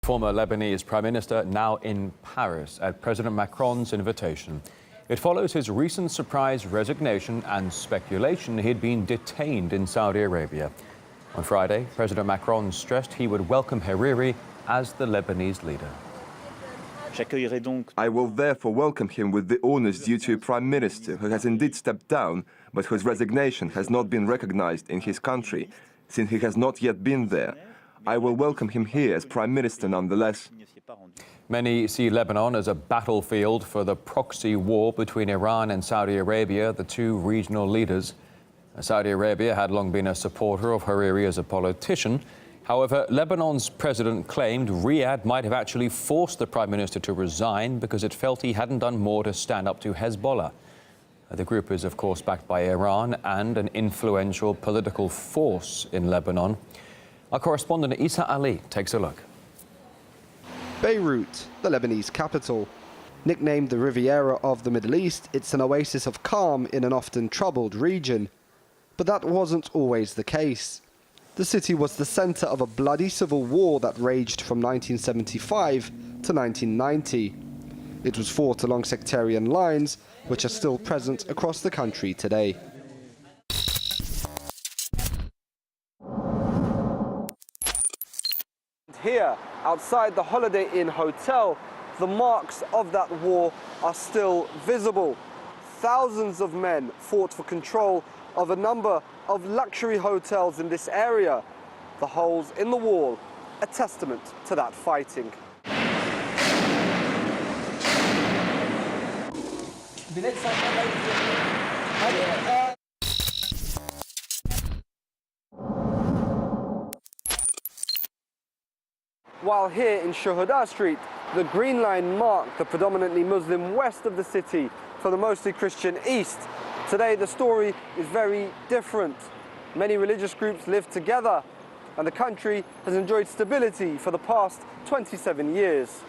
Former Lebanese Prime Minister now in Paris at President Macron's invitation. It follows his recent surprise resignation and speculation he'd been detained in Saudi Arabia. On Friday, President Macron stressed he would welcome Hariri as the Lebanese leader. I will therefore welcome him with the honors due to a Prime Minister who has indeed stepped down, but whose resignation has not been recognized in his country, since he has not yet been there. I will welcome him here as Prime Minister nonetheless. Many see Lebanon as a battlefield for the proxy war between Iran and Saudi Arabia, the two regional leaders. Saudi Arabia had long been a supporter of Hariri as a politician. However, Lebanon's president claimed Riyadh might have actually forced the prime minister to resign because it felt he hadn't done more to stand up to Hezbollah. The group is, of course, backed by Iran and an influential political force in Lebanon. Our correspondent Eisa Ali takes a look. Beirut, the Lebanese capital. Nicknamed the Riviera of the Middle East, it's an oasis of calm in an often troubled region. But that wasn't always the case. The city was the center of a bloody civil war that raged from 1975 to 1990. It was fought along sectarian lines, which are still present across the country today. Here, outside the Holiday Inn Hotel, the marks of that war are still visible. Thousands of men fought for control of a number of luxury hotels in this area. The holes in the wall, a testament to that fighting. While here in Shuhada Street, the Green Line marked the predominantly Muslim west of the city for the mostly Christian east. Today the story is very different. Many religious groups live together and the country has enjoyed stability for the past 27 years.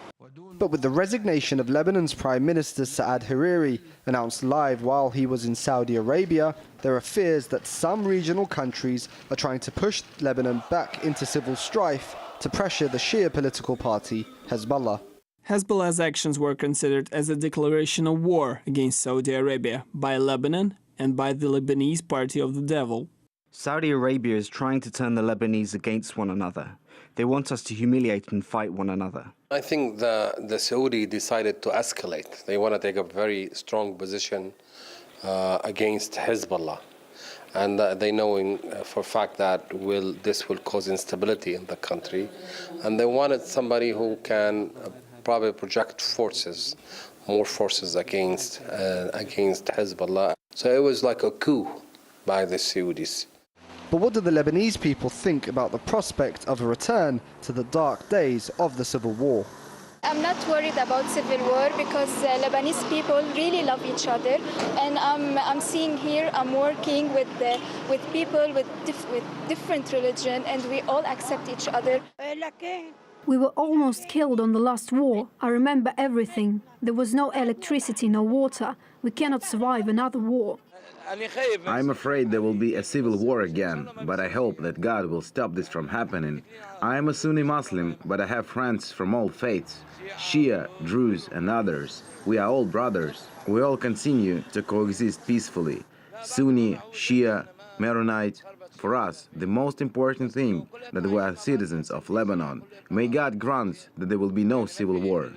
But with the resignation of Lebanon's Prime Minister Saad Hariri announced live while he was in Saudi Arabia, there are fears that some regional countries are trying to push Lebanon back into civil strife to pressure the Shia political party, Hezbollah. Hezbollah's actions were considered as a declaration of war against Saudi Arabia by Lebanon and by the Lebanese Party of the Devil. Saudi Arabia is trying to turn the Lebanese against one another. They want us to humiliate and fight one another. I think the Saudi decided to escalate. They want to take a very strong position against Hezbollah. And they know for a fact that this will cause instability in the country. And they wanted somebody who can probably project more forces against Hezbollah. So it was like a coup by the Saudis. But what do the Lebanese people think about the prospect of a return to the dark days of the civil war? I'm not worried about civil war because Lebanese people really love each other, and I'm seeing here I'm working with people with different religion, and we all accept each other. We were almost killed on the last war. I remember everything. There was no electricity, no water. We cannot survive another war. I'm afraid there will be a civil war again, but I hope that God will stop this from happening. I am a Sunni Muslim, but I have friends from all faiths, Shia, Druze and others. We are all brothers. We all continue to coexist peacefully. Sunni, Shia, Maronite. For us, the most important thing that we are citizens of Lebanon. May God grant that there will be no civil war.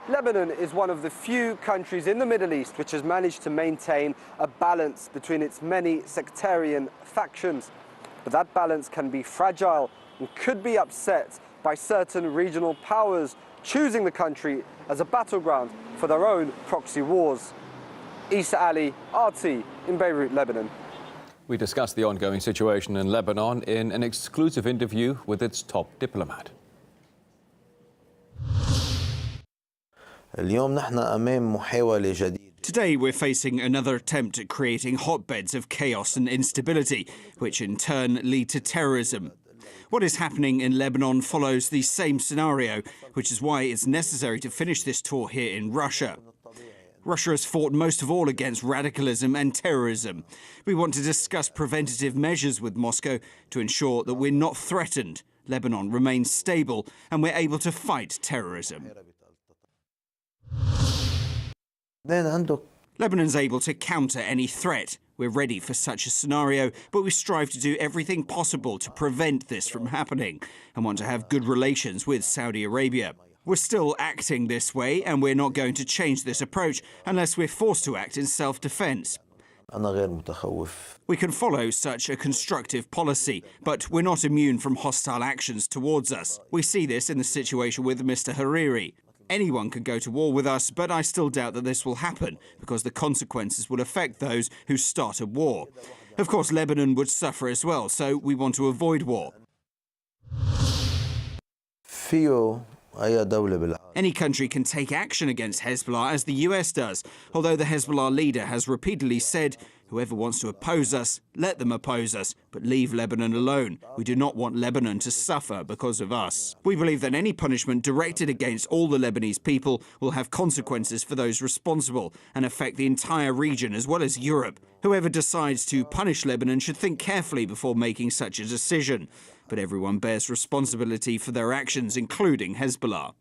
Lebanon is one of the few countries in the Middle East which has managed to maintain a balance between its many sectarian factions. But that balance can be fragile and could be upset by certain regional powers choosing the country as a battleground for their own proxy wars. Eisa Ali, RT in Beirut, Lebanon. We discussed the ongoing situation in Lebanon in an exclusive interview with its top diplomat. Today we're facing another attempt at creating hotbeds of chaos and instability, which in turn lead to terrorism. What is happening in Lebanon follows the same scenario, which is why it's necessary to finish this tour here in Russia. Russia has fought most of all against radicalism and terrorism. We want to discuss preventative measures with Moscow to ensure that we're not threatened Lebanon remains stable and we're able to fight terrorism. Lebanon's able to counter any threat. We're ready for such a scenario, but we strive to do everything possible to prevent this from happening and want to have good relations with Saudi Arabia. We're still acting this way, and we're not going to change this approach unless we're forced to act in self-defense. We can follow such a constructive policy, but we're not immune from hostile actions towards us. We see this in the situation with Mr. Hariri. Anyone could go to war with us, but I still doubt that this will happen because the consequences will affect those who start a war. Of course, Lebanon would suffer as well, so we want to avoid war. Any country can take action against Hezbollah, as the US does, although the Hezbollah leader has repeatedly said, whoever wants to oppose us, let them oppose us, but leave Lebanon alone. We do not want Lebanon to suffer because of us. We believe that any punishment directed against all the Lebanese people will have consequences for those responsible and affect the entire region as well as Europe. Whoever decides to punish Lebanon should think carefully before making such a decision. But everyone bears responsibility for their actions, including Hezbollah.